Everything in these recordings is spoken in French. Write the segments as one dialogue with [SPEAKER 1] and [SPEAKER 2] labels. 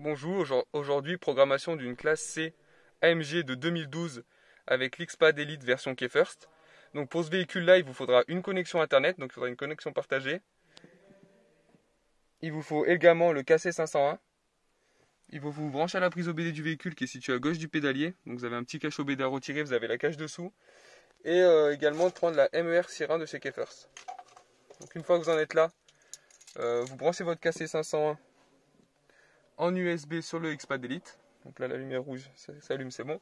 [SPEAKER 1] Bonjour, aujourd'hui programmation d'une classe C AMG de 2012 avec l'X-Pad Elite version K-First. Donc pour ce véhicule-là, il vous faudra une connexion internet, donc il faudra une connexion partagée. Il vous faut également le KC501. Il faut vous brancher à la prise OBD du véhicule qui est située à gauche du pédalier. Donc vous avez un petit cache OBD à retirer, vous avez la cache dessous. Et également prendre la MER Sirin de chez K-First. Donc une fois que vous en êtes là, vous branchez votre KC501 en USB sur le X-Pad Elite. Donc là la lumière rouge s'allume, c'est bon.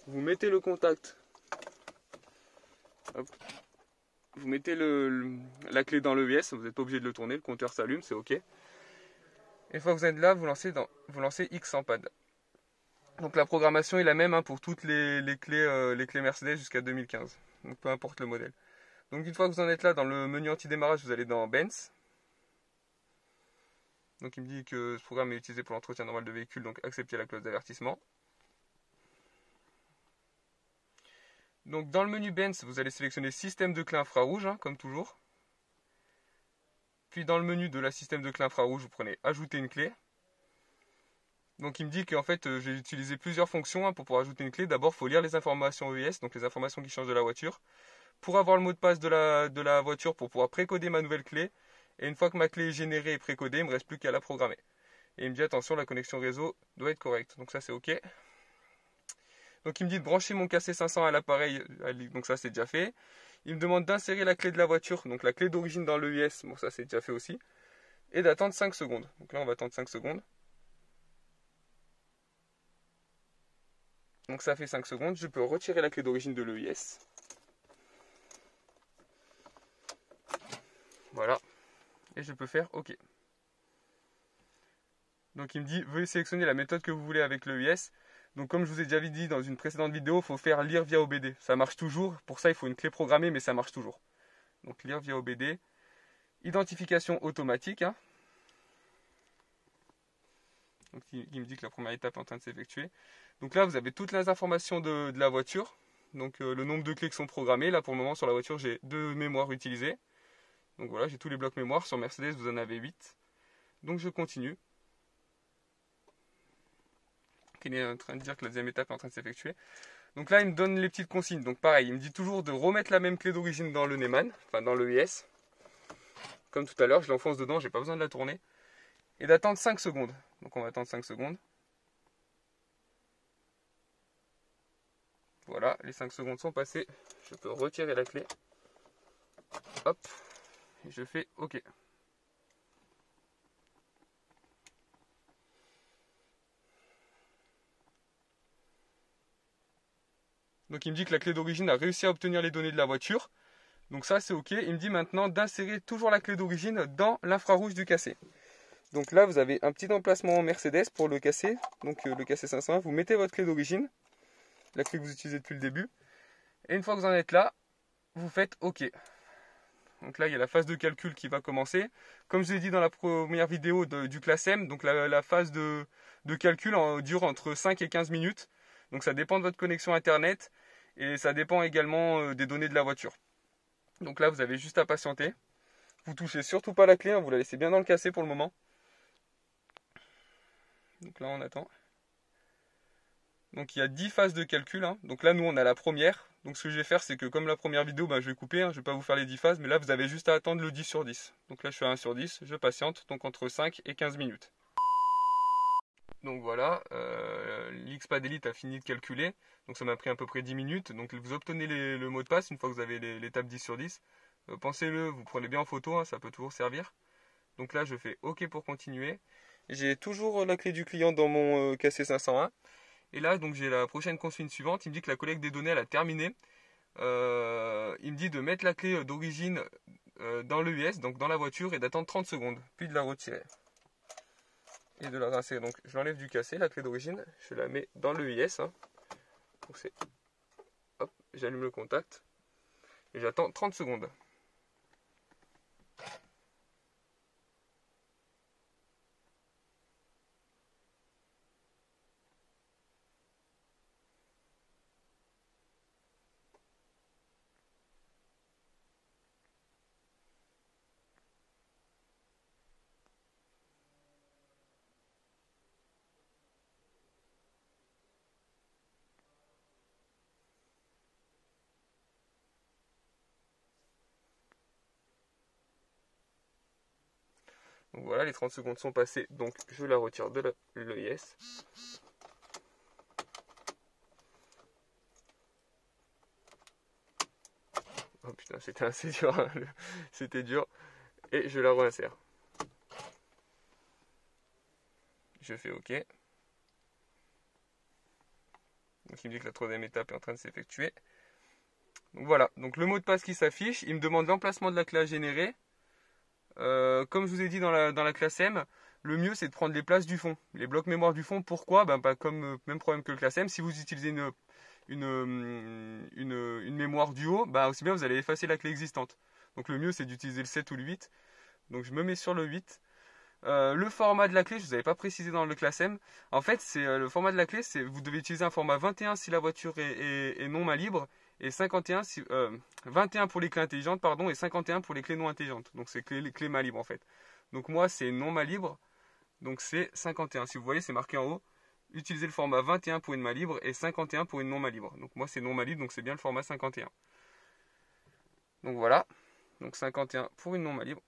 [SPEAKER 1] Vous mettez le contact. Hop. Vous mettez la clé dans l'EIS, vous n'êtes pas obligé de le tourner, le compteur s'allume, c'est OK. Et une fois que vous êtes là, vous lancez X en pad. Donc la programmation est la même pour toutes les clés Mercedes jusqu'à 2015. Donc peu importe le modèle. Donc une fois que vous en êtes là, dans le menu anti-démarrage, vous allez dans Benz. Donc il me dit que ce programme est utilisé pour l'entretien normal de véhicule, donc acceptez la clause d'avertissement. Donc dans le menu Benz, vous allez sélectionner système de clé infrarouge, comme toujours. Puis dans le menu de la système de clé infrarouge, vous prenez ajouter une clé. Donc il me dit qu'en fait j'ai utilisé plusieurs fonctions pour pouvoir ajouter une clé. D'abord, il faut lire les informations EIS, donc les informations qui changent de la voiture. Pour avoir le mot de passe de la voiture, pour pouvoir précoder ma nouvelle clé. Et une fois que ma clé est générée et précodée, il ne me reste plus qu'à la programmer. Et il me dit attention, la connexion réseau doit être correcte. Donc ça c'est OK. Donc il me dit de brancher mon KC500 à l'appareil, donc ça c'est déjà fait. Il me demande d'insérer la clé de la voiture, donc la clé d'origine dans l'EIS, bon ça c'est déjà fait aussi. Et d'attendre 5 secondes. Donc là on va attendre 5 secondes. Donc ça fait 5 secondes, je peux retirer la clé d'origine de l'EIS. Voilà. Et je peux faire OK. Donc il me dit veuillez sélectionner la méthode que vous voulez avec l'EIS. Donc comme je vous ai déjà dit dans une précédente vidéo, il faut faire lire via OBD. Ça marche toujours. Pour ça, il faut une clé programmée, mais ça marche toujours. Donc lire via OBD. Identification automatique. Donc il me dit que la première étape est en train de s'effectuer. Donc là, vous avez toutes les informations de la voiture. Donc le nombre de clés qui sont programmées. Là, pour le moment, sur la voiture, j'ai 2 mémoires utilisées. Donc voilà, j'ai tous les blocs mémoire. Sur Mercedes, vous en avez 8. Donc je continue. Il est en train de dire que la deuxième étape est en train de s'effectuer. Donc là, il me donne les petites consignes. Donc pareil, il me dit toujours de remettre la même clé d'origine dans le Neumann, enfin dans l'EIS. Comme tout à l'heure, je l'enfonce dedans, j'ai pas besoin de la tourner. Et d'attendre 5 secondes. Donc on va attendre 5 secondes. Voilà, les 5 secondes sont passées. Je peux retirer la clé. Hop, et je fais OK. Donc il me dit que la clé d'origine a réussi à obtenir les données de la voiture. Donc ça c'est OK. Il me dit maintenant d'insérer toujours la clé d'origine dans l'infrarouge du KC. Donc là vous avez un petit emplacement Mercedes pour le KC. Donc le KC501, vous mettez votre clé d'origine. La clé que vous utilisez depuis le début. Et une fois que vous en êtes là, vous faites OK. Donc là il y a la phase de calcul qui va commencer. Comme je l'ai dit dans la première vidéo du classe M, donc la phase de calcul dure entre 5 et 15 minutes. Donc ça dépend de votre connexion internet. Et ça dépend également des données de la voiture. Donc là, vous avez juste à patienter. Vous touchez surtout pas la clé, vous la laissez bien dans le KC pour le moment. Donc là, on attend. Donc il y a 10 phases de calcul. Donc là, nous, on a la première. Donc ce que je vais faire, c'est que comme la première vidéo, je vais couper. Je ne vais pas vous faire les 10 phases. Mais là, vous avez juste à attendre le 10 sur 10. Donc là, je suis à 1 sur 10. Je patiente. Donc entre 5 et 15 minutes. Donc voilà, l'X-Pad Elite a fini de calculer, donc ça m'a pris à peu près 10 minutes. Donc vous obtenez le mot de passe une fois que vous avez l'étape 10 sur 10. Pensez-le, vous prenez bien en photo, ça peut toujours servir. Donc là je fais OK pour continuer. J'ai toujours la clé du client dans mon KC501. Et là donc j'ai la prochaine consigne suivante, il me dit que la collecte des données elle a terminé. Il me dit de mettre la clé d'origine dans l'EIS, donc dans la voiture, et d'attendre 30 secondes, puis de la retirer. Et de la rincer. Donc je l'enlève du KC, la clé d'origine, je la mets dans l'EIS. Donc c'est hop, j'allume le contact et j'attends 30 secondes. Donc voilà, les 30 secondes sont passées, donc je la retire de l'EIS. Oh putain, c'était assez dur, hein. C'était dur. Et je la réinsère. Je fais OK. Donc il me dit que la troisième étape est en train de s'effectuer. Donc voilà, donc le mot de passe qui s'affiche, il me demande l'emplacement de la clé à générer. Comme je vous ai dit dans la classe M, le mieux c'est de prendre les places du fond, les blocs mémoire du fond. Pourquoi? Comme même problème que le classe M, si vous utilisez une mémoire du haut, aussi bien vous allez effacer la clé existante. Donc le mieux c'est d'utiliser le 7 ou le 8. Donc je me mets sur le 8. Le format de la clé, je ne vous avais pas précisé dans le classe M. En fait, c'est le format de la clé, c'est vous devez utiliser un format 21 si la voiture est non main libre, et 21 pour les clés intelligentes, pardon, et 51 pour les clés non intelligentes. Donc c'est les clés main libre en fait. Donc moi c'est non main libre, donc c'est 51. Si vous voyez, c'est marqué en haut. Utilisez le format 21 pour une main libre et 51 pour une non main libre. Donc moi c'est non main libre, donc c'est bien le format 51. Donc voilà. Donc 51 pour une non main libre.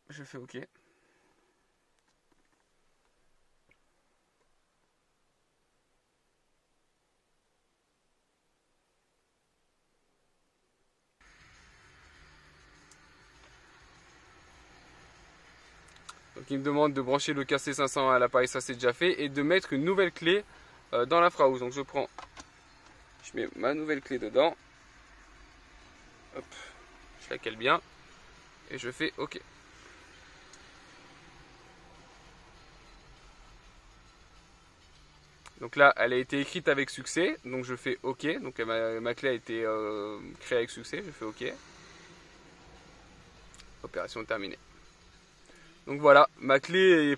[SPEAKER 1] Je fais OK. Donc il me demande de brancher le KC500 à l'appareil, ça c'est déjà fait, et de mettre une nouvelle clé dans l'infrarouge. Donc je mets ma nouvelle clé dedans, hop, je la cale bien, et je fais OK. Donc là, elle a été écrite avec succès, donc je fais OK. Donc ma clé a été créée avec succès, je fais OK. Opération terminée. Donc voilà, ma clé est